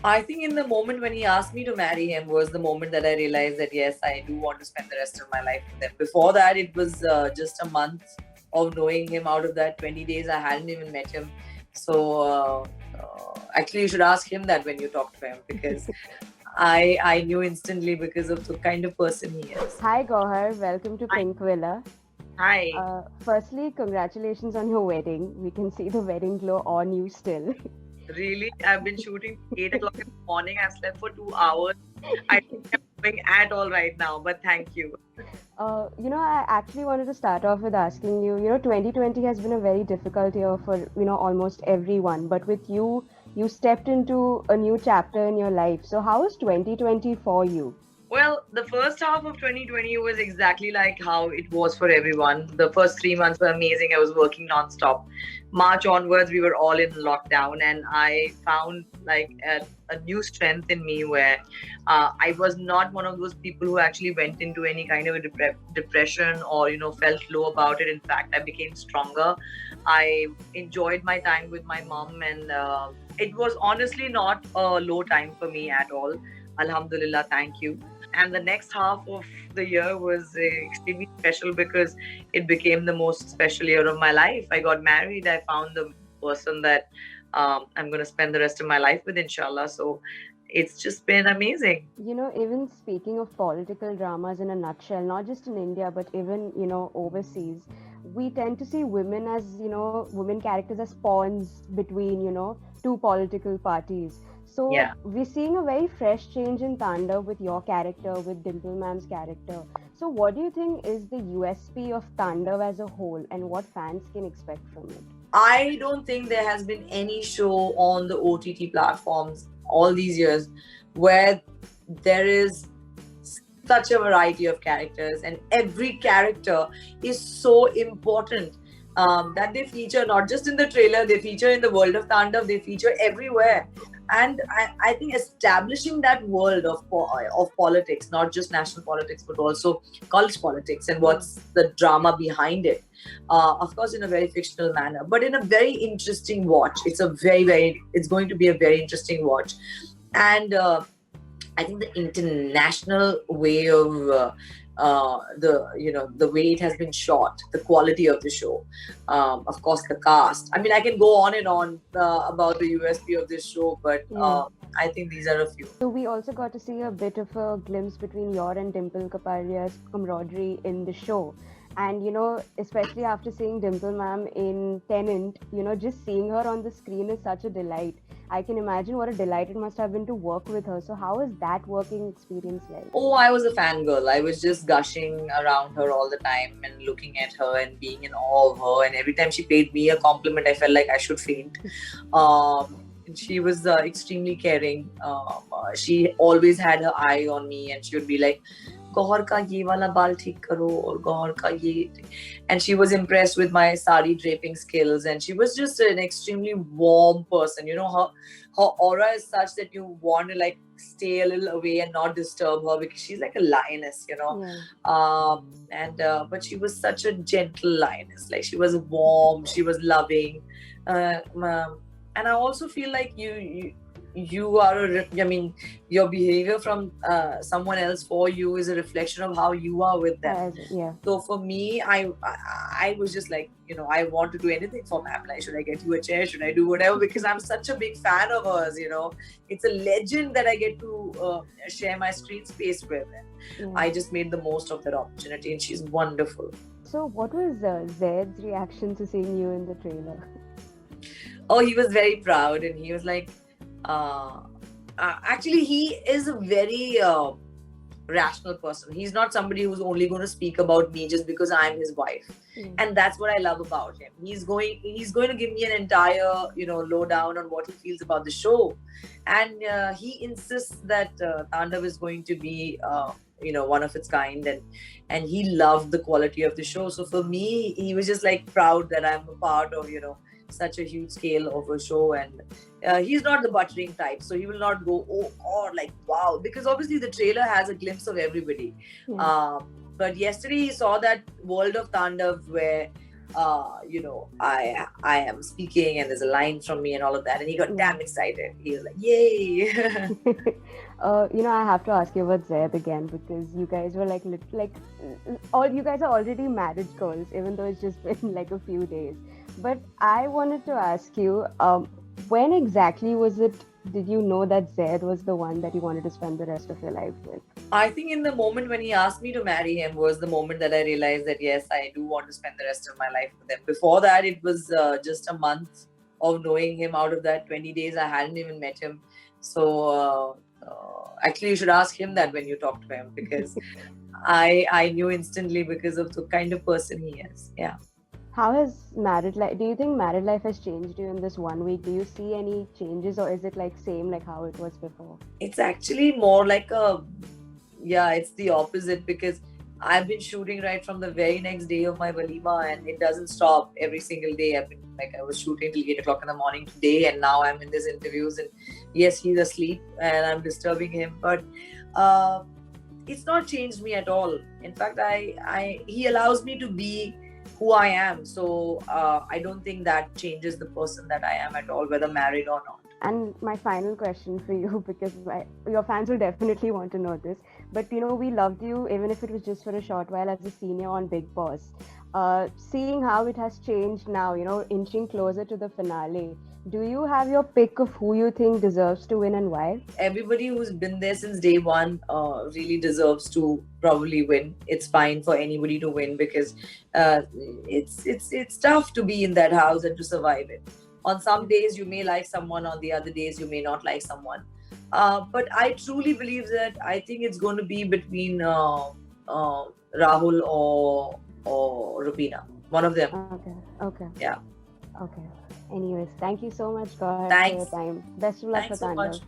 I think in the moment when he asked me to marry him was the moment that I realized that yes, I do want to spend the rest of my life with him. Before that, it was just a month of knowing him. Out of that 20 days, I hadn't even met him. So actually, you should ask him that when you talk to him, because I knew instantly because of the kind of person he is. Hi Gohar, welcome to Hi. Pink Villa. Hi. Firstly, congratulations on your wedding. We can see the wedding glow on you still. Really, I've been shooting 8 o'clock in the morning. I've slept for 2 hours. I don't think I'm doing at all right now, but thank you. I actually wanted to start off with asking you, 2020 has been a very difficult year for, almost everyone. But with you, you stepped into a new chapter in your life. So how is 2020 for you? Well, the first half of 2020 was exactly like how it was for everyone. The first 3 months were amazing. I was working nonstop. March onwards, we were all in lockdown, and I found like a new strength in me where I was not one of those people who actually went into any kind of a depression or felt low about it. In fact, I became stronger. I enjoyed my time with my mom, and it was honestly not a low time for me at all. Alhamdulillah, thank you. And the next half of the year was extremely special because it became the most special year of my life. I got married. I found the person that I'm going to spend the rest of my life with, inshallah. So it's just been amazing. Even speaking of political dramas in a nutshell, not just in India, but even, overseas, we tend to see women as, women characters as pawns between, two political parties. So Yeah. we're seeing a very fresh change in Tandav with your character, with Dimple Ma'am's character. So what do you think is the USP of Tandav as a whole, and what fans can expect from it? I don't think there has been any show on the OTT platforms all these years where there is such a variety of characters, and every character is so important that they feature not just in the trailer, they feature in the world of Tandav, they feature everywhere. And I think establishing that world of politics, not just national politics, but also college politics and Yeah. what's the drama behind it. Of course, in a very fictional manner, but in a very interesting watch. It's going to be a very interesting watch. And I think the international way of the way it has been shot, the quality of the show, of course the cast. I mean, I can go on and on about the USP of this show, but Yeah. I think these are a few. So we also got to see a bit of a glimpse between your and Dimple Kapadia's camaraderie in the show. And especially after seeing Dimple Ma'am in Tenant, just seeing her on the screen is such a delight. I can imagine what a delight it must have been to work with her. So how is that working experience like? Oh, I was a fangirl. I was just gushing around her all the time and looking at her and being in awe of her. And every time she paid me a compliment, I felt like I should faint. She was extremely caring. She always had her eye on me, and she would be like, "Gauhar का ये वाला बाल ठीक करो और गौहर का ये." And she was impressed with my sari draping skills, and she was just an extremely warm person. Her aura is such that you want to like stay a little away and not disturb her because she's like a lioness. Yeah. And but she was such a gentle lioness. Like, she was warm, she was loving. And I also feel like you are I mean, your behavior from someone else for you is a reflection of how you are with them. Yeah. So for me, I was just like, I want to do anything for ma'am. Like, should I get you a chair? Should I do whatever? Because I'm such a big fan of hers. It's a legend that I get to share my screen space with. Yeah. I just made the most of that opportunity, and she's wonderful. So what was Zaid's reaction to seeing you in the trailer? Oh, he was very proud, and he was like, actually, he is a very rational person. He's not somebody who's only going to speak about me just because I'm his wife. And that's what I love about him. He's going to give me an entire lowdown on what he feels about the show, and he insists that Tandav is going to be one of its kind, and he loved the quality of the show. So for me, he was just like proud that I'm a part of such a huge scale of a show. And he's not the buttering type, so he will not go or like wow, because obviously the trailer has a glimpse of everybody. But yesterday he saw that world of Tandav where I am speaking and there's a line from me and all of that. And he got Yeah. damn excited. He was like, yay. I have to ask you about Zaid again because you guys were all you guys are already married girls, even though it's just been like a few days. But I wanted to ask you, when exactly was it? Did you know that Zaid was the one that you wanted to spend the rest of your life with? I think in the moment when he asked me to marry him was the moment that I realized that yes, I do want to spend the rest of my life with him. Before that, it was just a month of knowing him. Out of that 20 days, I hadn't even met him. So actually, you should ask him that when you talk to him, because I knew instantly because of the kind of person he is. Yeah. How has married life? Do you think married life has changed you in this 1 week? Do you see any changes, or is it like same like how it was before? It's actually more like it's the opposite, because I've been shooting right from the very next day of my Walima, and it doesn't stop every single day. I was shooting till 8 o'clock in the morning today, and now I'm in these interviews, and yes, he's asleep and I'm disturbing him, but it's not changed me at all. In fact, he allows me to be who I am. So I don't think that changes the person that I am at all, whether married or not. And my final question for you, because your fans will definitely want to know this, but we loved you, even if it was just for a short while, as a senior on Big Boss. Seeing how it has changed now, inching closer to the finale, do you have your pick of who you think deserves to win and why? Everybody who's been there since day one really deserves to probably win. It's fine for anybody to win, because it's tough to be in that house and to survive it. On some days you may like someone, on the other days you may not like someone. But I truly believe that I think it's going to be between Rahul or Rubina. One of them. Okay. Yeah. Okay. Anyways, thank you so much, Gaurav, for your Thanks. time. Best of luck Thanks for so Tandav. much.